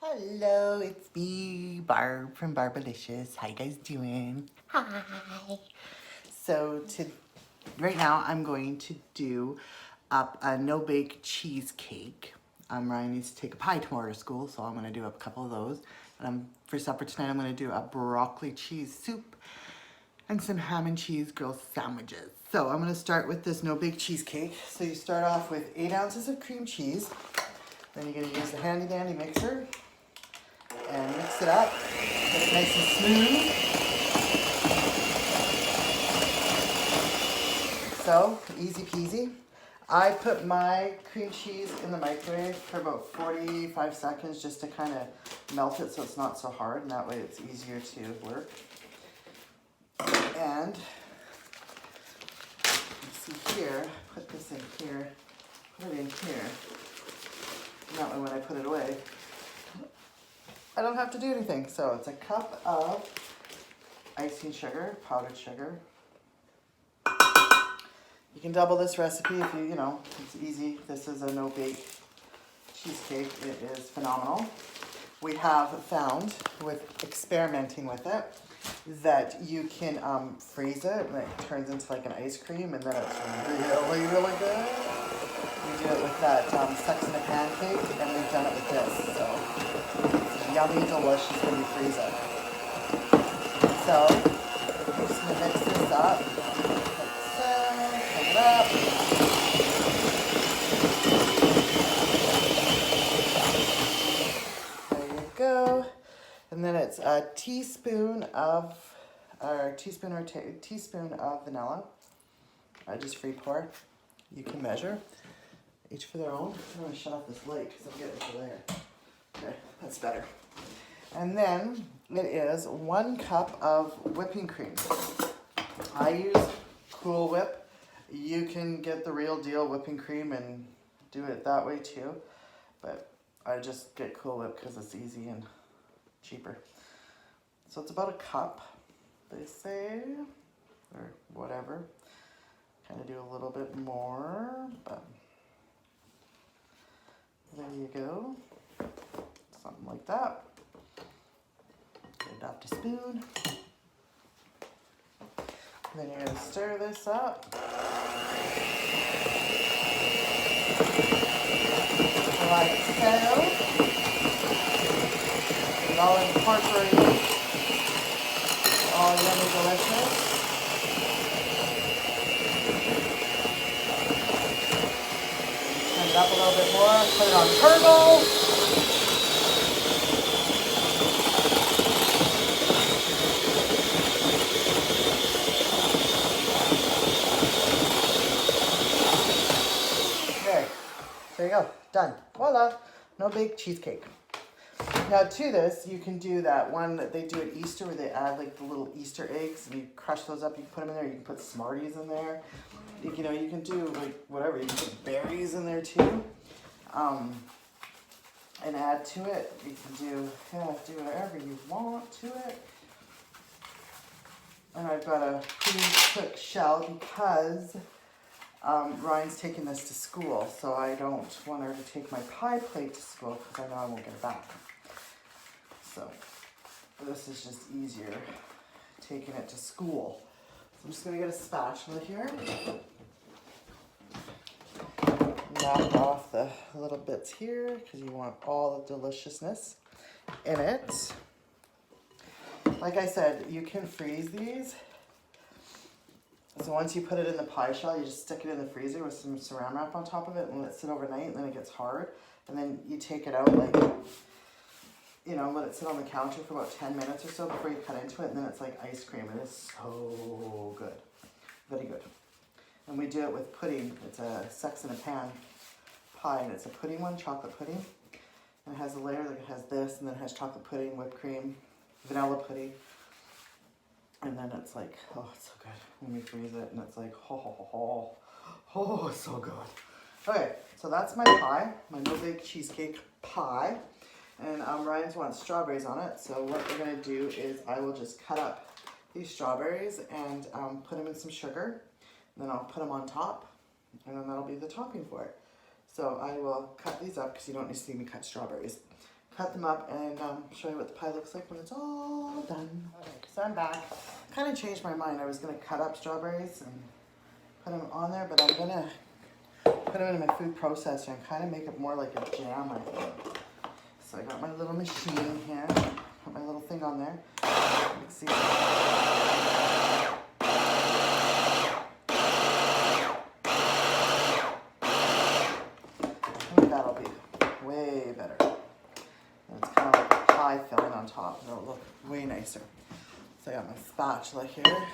Hello, it's me, Barb from Barbalicious. How you guys doing? Hi. So right now I'm going to do up a no-bake cheesecake. Ryan needs to take a pie tomorrow to school, so I'm going to do up a couple of those. And for supper tonight, I'm going to do a broccoli cheese soup and some ham and cheese grilled sandwiches. So I'm going to start with this no-bake cheesecake. So you start off with 8 ounces of cream cheese. Then you're going to use the handy dandy mixer and mix it up. Get it nice and smooth. So, easy peasy. I put my cream cheese in the microwave for about 45 seconds just to kind of melt it so it's not so hard, and that way it's easier to work. And you see here, put this in here, put it in here. And that way when I put it away, I don't have to do anything. So it's a cup of icing sugar, powdered sugar. You can double this recipe if you know, it's easy. This is a no-bake cheesecake. It is phenomenal. We have found, with experimenting with it, that you can freeze it and it turns into like an ice cream, and then it's really, really good. We do it with that Sex in a Pancake, and we've done it with this. So it's yummy, delicious when you freeze it. So I'm just going to mix this up. It up. There you go. And then it's a teaspoon of vanilla. I just free pour. You can measure. Each for their own. I'm going to shut off this light because I'm getting to there. Okay, that's better. And then it is 1 cup of whipping cream. I use Cool Whip. You can get the real deal whipping cream and do it that way too, but I just get Cool Whip because it's easy and cheaper. So it's about a cup, they say, or whatever. Kind of do a little bit more, but there you go. Something like that. Get it off to spoon. And then you're going to stir this up. Like so. It all incorporated. All yummy delicious. Turn it up a little bit more. Put it on turbo. There you go, done. Voila, no-bake cheesecake. Now to this, you can do that one that they do at Easter where they add like the little Easter eggs and you crush those up, you can put them in there, you can put Smarties in there. You can do like whatever, you can put berries in there too. And add to it. You can do whatever you want to it. And I've got a pre-cooked shell because Ryan's taking this to school, so I don't want her to take my pie plate to school because I know I won't get it back. So this is just easier taking it to school. So I'm just going to get a spatula here. Knock off the little bits here because you want all the deliciousness in it. Like I said, you can freeze these. So once you put it in the pie shell, you just stick it in the freezer with some saran wrap on top of it and let it sit overnight, and then it gets hard. And then you take it out, like, let it sit on the counter for about 10 minutes or so before you cut into it, and then it's like ice cream. It is so good. Very good. And we do it with pudding. It's a Sex in a Pan pie, and it's a pudding one, chocolate pudding. And it has a layer that has this, and then it has chocolate pudding, whipped cream, vanilla pudding. And then it's like, oh, it's so good when we freeze it, and it's like, oh, it's so good. Okay, so that's my pie, my no-bake cheesecake pie. And Ryan's wants strawberries on it. So what we're gonna do is I will just cut up these strawberries and put them in some sugar. And then I'll put them on top, and then that'll be the topping for it. So I will cut these up because you don't need to see me cut strawberries. Cut them up and show you what the pie looks like when it's all done. Okay, so I'm back. Kind of changed my mind. I was gonna cut up strawberries and put them on there, but I'm gonna put them in my food processor and kind of make it more like a jam, I think. So I got my little machine here. Put my little thing on there. Let's see. I think that'll be way better. And it's kind of like a pie filling on top, and it'll look way nicer. So I got my spatula here.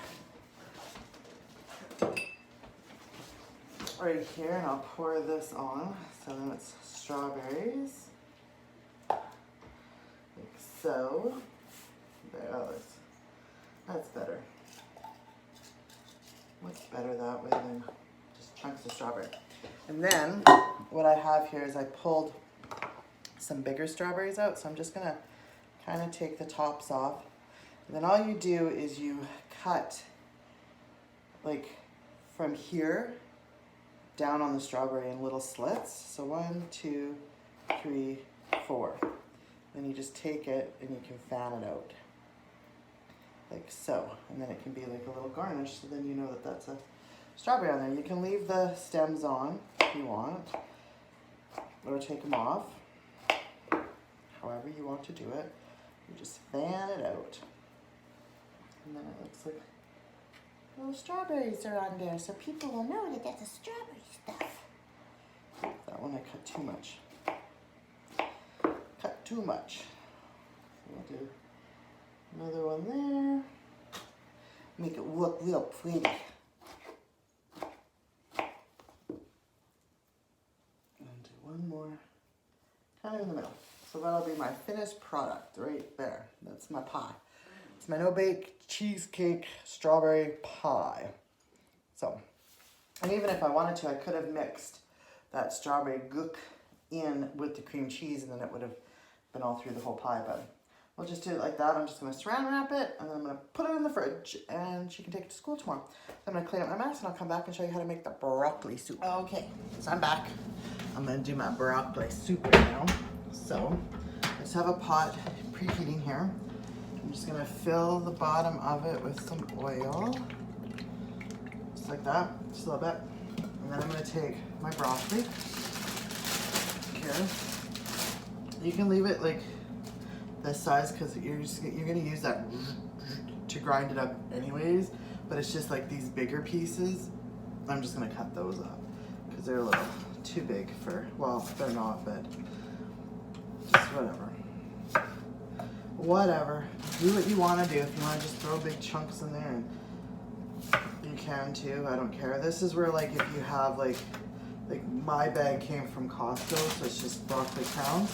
Right here, and I'll pour this on. So then it's strawberries. Like so. There, oh, that's better. Much better that way than just chunks of strawberry. And then what I have here is I pulled some bigger strawberries out, so I'm just gonna kind of take the tops off. And then all you do is you cut like from here down on the strawberry in little slits. So 1, 2, 3, 4. Then you just take it and you can fan it out. Like so. And then it can be like a little garnish, so then you know that that's a strawberry on there. You can leave the stems on if you want, or take them off. However you want to do it. You just fan it out. And then it looks like little strawberries are on there, so people will know that that's a strawberry stuff. That one I cut too much. Cut too much. We'll do another one there. Make it look real pretty. And do one more, kind of in the middle. So that'll be my finished product right there. That's my pie. It's my no-bake cheesecake strawberry pie. So, and even if I wanted to, I could have mixed that strawberry gook in with the cream cheese, and then it would have been all through the whole pie, but we'll just do it like that. I'm just gonna saran wrap it, and then I'm gonna put it in the fridge, and she can take it to school tomorrow. So I'm gonna clean up my mess, and I'll come back and show you how to make the broccoli soup. Okay, so I'm back. I'm gonna do my broccoli soup right now. So, I just have a pot preheating here. I'm just gonna fill the bottom of it with some oil, just like that, just a little bit. And then I'm gonna take my broccoli here. You can leave it like this size because you're gonna use that to grind it up anyways. But it's just like these bigger pieces. I'm just gonna cut those up because they're a little too big for. Well, they're not, but just whatever. Whatever. Do what you want to do. If you want to just throw big chunks in there, and you can too. I don't care. This is where, like, if you have like my bag came from Costco, so it's just broccoli crowns.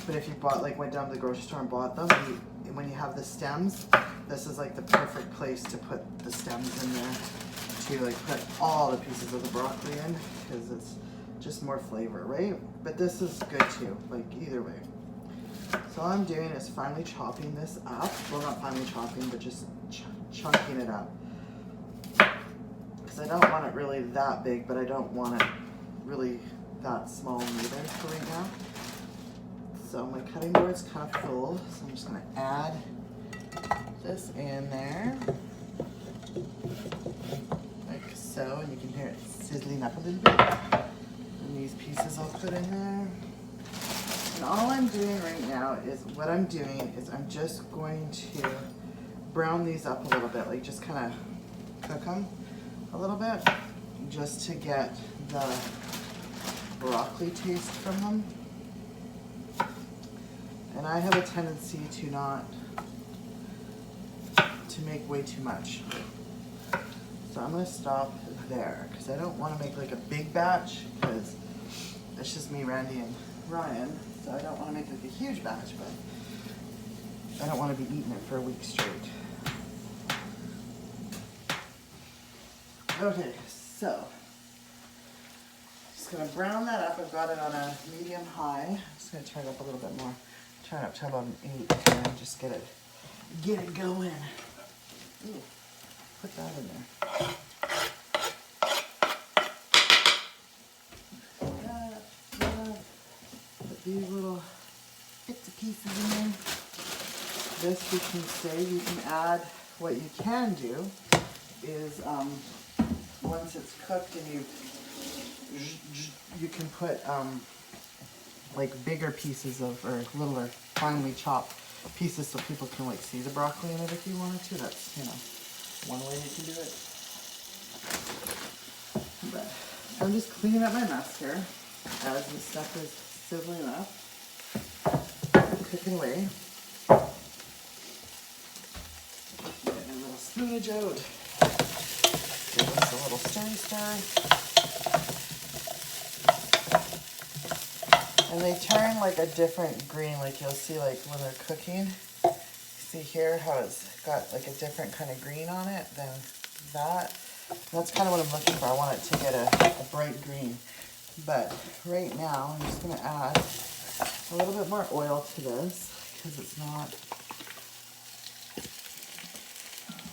But if you bought, like, went down to the grocery store and bought them, when you have the stems, this is like the perfect place to put the stems in there. To like put all the pieces of the broccoli in, because it's just more flavor, right? But this is good too. Like either way. So all I'm doing is finely chopping this up. Well, not finely chopping, but just chunking it up. Because I don't want it really that big, but I don't want it really that small either for right now. So my cutting board's kind of full, so I'm just gonna add this in there. Like so, and you can hear it sizzling up a little bit. And these pieces I'll put in there. And all I'm doing right now is, I'm just going to brown these up a little bit, like just kind of cook them a little bit, just to get the broccoli taste from them. And I have a tendency to make way too much. So I'm gonna stop there, because I don't want to make like a big batch, because it's just me, Randy, and Ryan. So I don't want to make like a huge batch, but I don't want to be eating it for a week straight. Okay, so just gonna brown that up. I've got it on a medium high. I'm just gonna turn it up a little bit more. turn up to about an 8 and just get it going. Ooh, put that in there. Put these little bits of pieces in there. This you can save. You can add. What you can do is once it's cooked and you can put like bigger pieces of, or littler, finely chopped pieces so people can like see the broccoli in it if you wanted to. That's, you know, one way you can do it. But I'm just cleaning up my mess here as the stuff is sizzling up, cooking away. Get my little spoonage out. Give this a little stir. And they turn like a different green, like you'll see like when they're cooking. See here how it's got like a different kind of green on it than that. That's kind of what I'm looking for. I want it to get a bright green. But right now I'm just going to add a little bit more oil to this because it's not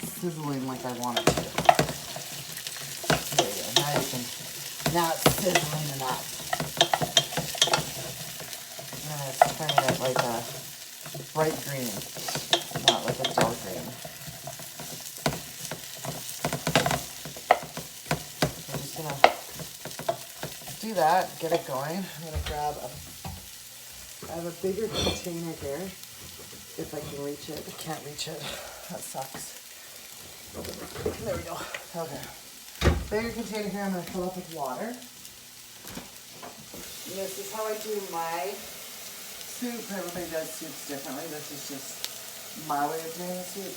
sizzling like I want it to. There you go. Now it's sizzling enough. And it's turning it like a bright green, not like a dull green. So I'm just gonna do that, get it going. I'm gonna grab I have a bigger container here, if I can reach it. I can't reach it, that sucks. There we go, okay. Bigger container here I'm gonna fill up with water. This is how I do my soup. Everybody does soups differently. This is just my way of doing the soup.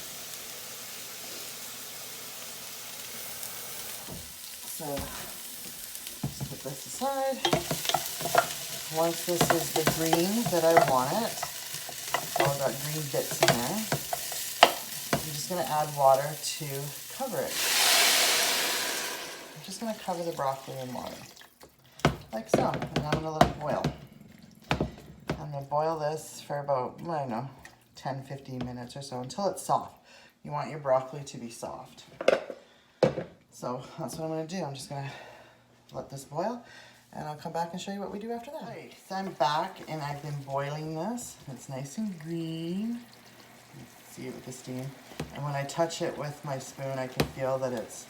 So, just put this aside. Once this is the green that I want it, all got green bits in there, I'm just going to add water to cover it. I'm just going to cover the broccoli in water. Like so, and I'm going to let it boil. I'm going to boil this for about, I don't know, 10-15 minutes or so until it's soft. You want your broccoli to be soft. So that's what I'm going to do. I'm just going to let this boil and I'll come back and show you what we do after that. Right, so I'm back and I've been boiling this. It's nice and green. You can see it with the steam. And when I touch it with my spoon, I can feel that it's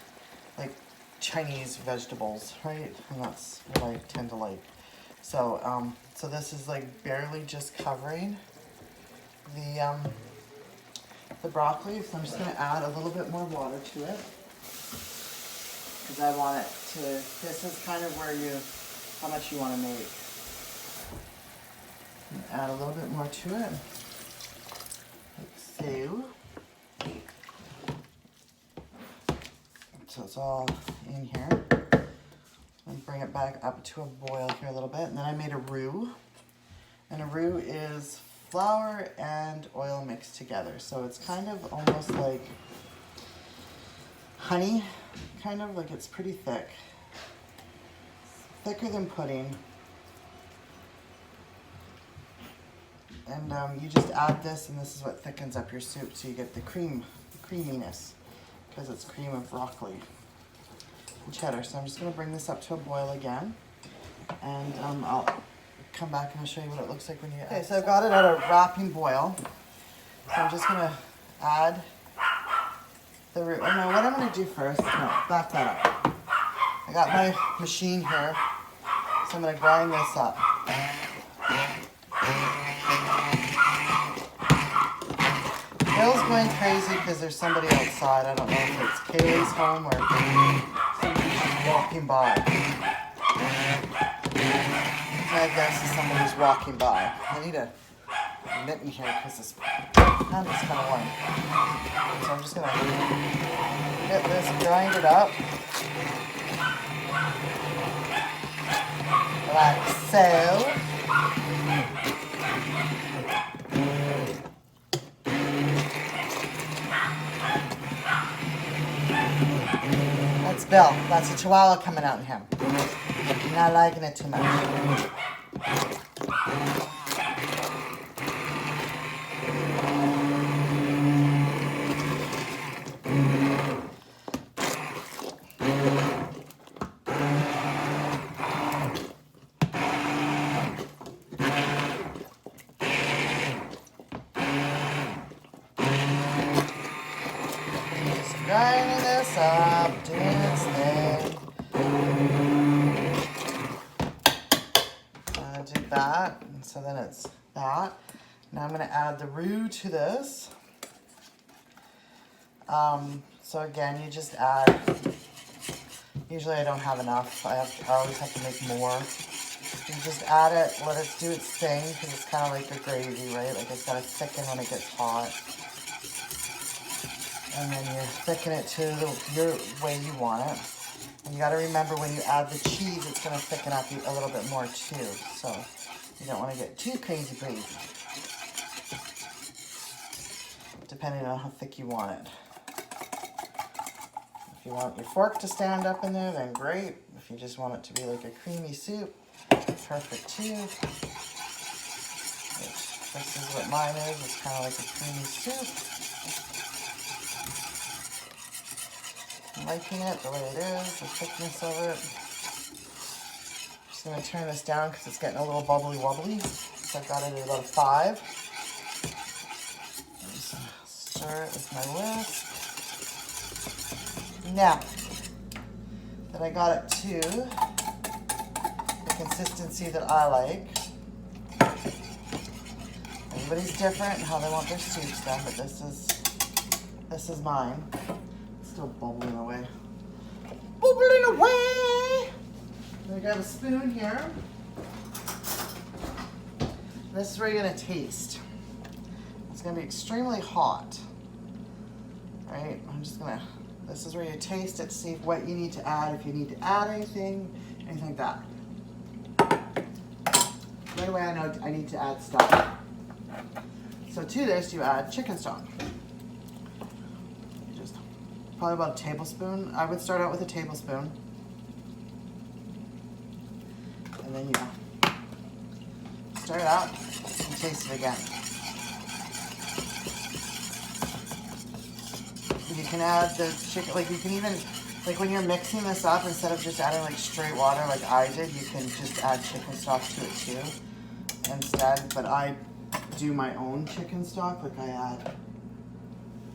like Chinese vegetables, right? And that's what I tend to like. So, so this is like barely just covering the broccoli. So I'm just going to add a little bit more water to it because I want it to. This is kind of where how much you want to make. Add a little bit more to it, like so. So it's all in here. And bring it back up to a boil here a little bit. And then I made a roux. And a roux is flour and oil mixed together. So it's kind of almost like honey, kind of like it's pretty thick. Thicker than pudding. And you just add this and this is what thickens up your soup so you get the creaminess because it's cream of broccoli and cheddar. So I'm just going to bring this up to a boil again and I'll come back and I'll show you what it looks like when you add. Okay, so I've got it at a wrapping boil. So I'm just going to add the roux. Oh no, what I'm going to do first, no, back that up. I got my machine here, so I'm going to grind this up. Bill's going crazy because there's somebody outside. I don't know if it's Kaylee's home or somebody's just walking by. My guess is somebody's walking by. I need a mitten here because this hand is kind of warm. So I'm just going to get this, grind it up. Like so. That's Bill. That's a Chihuahua coming out in him. I'm not liking it too much. grinding this up, doing its thing. Do that, and so then it's that. Now I'm going to add the roux to this. So again, you just add, usually I don't have enough. I always have to make more. You just add it, let it do its thing, because it's kind of like a gravy, right? Like it's got to thicken when it gets hot. And then you thicken it to your way you want it. And you got to remember when you add the cheese, it's going to thicken up a little bit more too. So you don't want to get too crazy, depending on how thick you want it. If you want your fork to stand up in there, then great. If you just want it to be like a creamy soup, perfect too. This is what mine is. It's kind of like a creamy soup. I'm liking it the way it is, the thickness of it. Just going to turn this down because it's getting a little bubbly wobbly. So I've got it at about a 5. Just stir it with my whisk. Now that I got it to the consistency that I like, everybody's different in how they want their soups done, but this is mine. It's still bubbling away. Bubbling away! I got a spoon here. This is where you're gonna taste. It's gonna be extremely hot. Right? This is where you taste it, see what you need to add, if you need to add anything like that. Right away I know I need to add stuff. So to this you add chicken stock. Just probably about a tablespoon. I would start out with a tablespoon. And then you stir it up and taste it again. You can add the chicken, like you can even, like when you're mixing this up, instead of just adding like straight water like I did, you can just add chicken stock to it too instead. But I do my own chicken stock, like I add,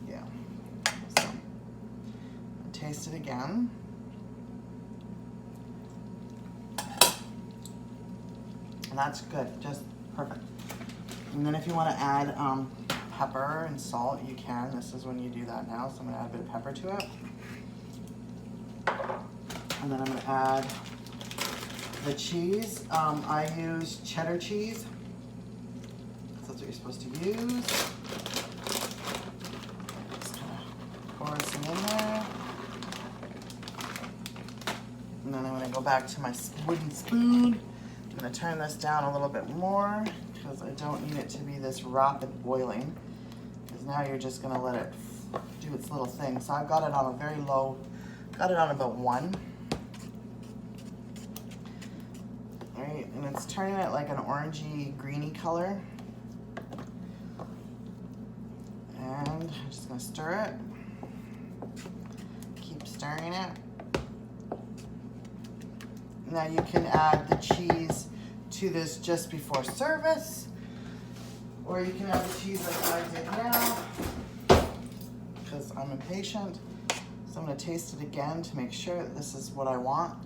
yeah. So, taste it again. And that's good, just perfect. And then if you want to add pepper and salt, you can. This is when you do that now, so I'm going to add a bit of pepper to it. And then I'm going to add the cheese. I use cheddar cheese. That's what you're supposed to use. Just kind of pour some in there. And then I'm going to go back to my wooden spoon. I'm going to turn this down a little bit more because I don't need it to be this rapid boiling. Because now you're just going to let it do its little thing. So I've got it on a very low, got it on about 1. All right, and it's turning it like an orangey, greeny color. And I'm just going to stir it. Keep stirring it. Now you can add the cheese to this just before service, or you can add the cheese like I did now, because I'm impatient. So I'm going to taste it again to make sure that this is what I want.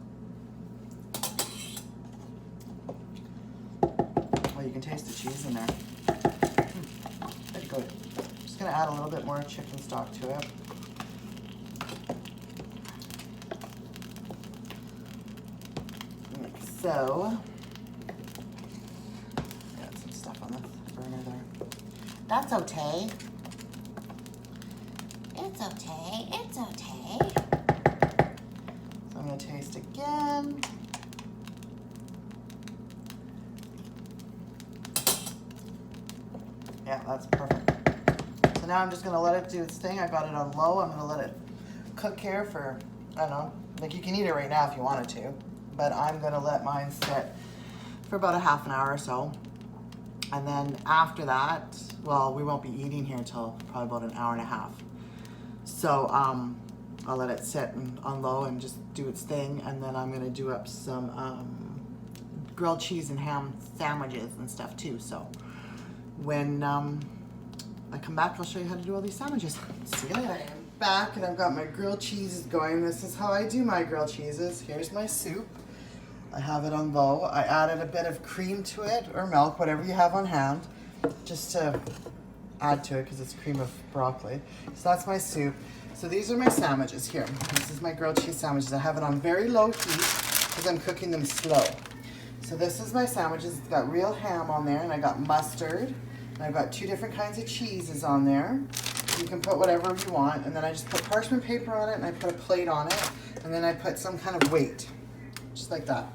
Well, you can taste the cheese in there. Very good. I'm just going to add a little bit more chicken stock to it. So, got some stuff on the burner there. That's okay. It's okay. It's okay. So I'm going to taste again. Yeah, that's perfect. So now I'm just going to let it do its thing. I got it on low. I'm going to let it cook here for, I don't know, like you can eat it right now if you wanted to. But I'm going to let mine sit for about a half an hour or so. And then after that, well, we won't be eating here until probably about an hour and a half. So I'll let it sit on low and just do its thing. And then I'm going to do up some grilled cheese and ham sandwiches and stuff too. So when I come back, I'll show you how to do all these sandwiches. See you later. back and I've got my grilled cheeses going. This is how I do my grilled cheeses. Here's my soup. I have it on low. I added a bit of cream to it, or milk, whatever you have on hand, just to add to it because it's cream of broccoli. So that's my soup. So these are my sandwiches here. This is my grilled cheese sandwiches. I have it on very low heat because I'm cooking them slow. So this is my sandwiches. It's got real ham on there, and I got mustard, and I've got 2 different kinds of cheeses on there. You can put whatever you want, and then I just put parchment paper on it, and I put a plate on it, and then I put some kind of weight, just like that.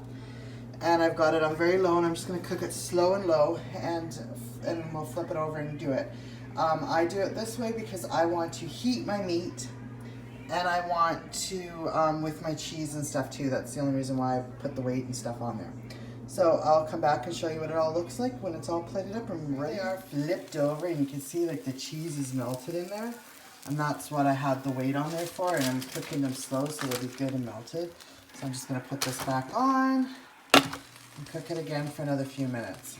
And I've got it on very low, and I'm just going to cook it slow and low, and we'll flip it over and do it. I do it this way because I want to heat my meat, and I want to, with my cheese and stuff too. That's the only reason why I put the weight and stuff on there. So I'll come back and show you what it all looks like when it's all plated up and ready. They are flipped over, and you can see like the cheese is melted in there. And that's what I had the weight on there for, and I'm cooking them slow so they'll be good and melted. So I'm just gonna put this back on and cook it again for another few minutes.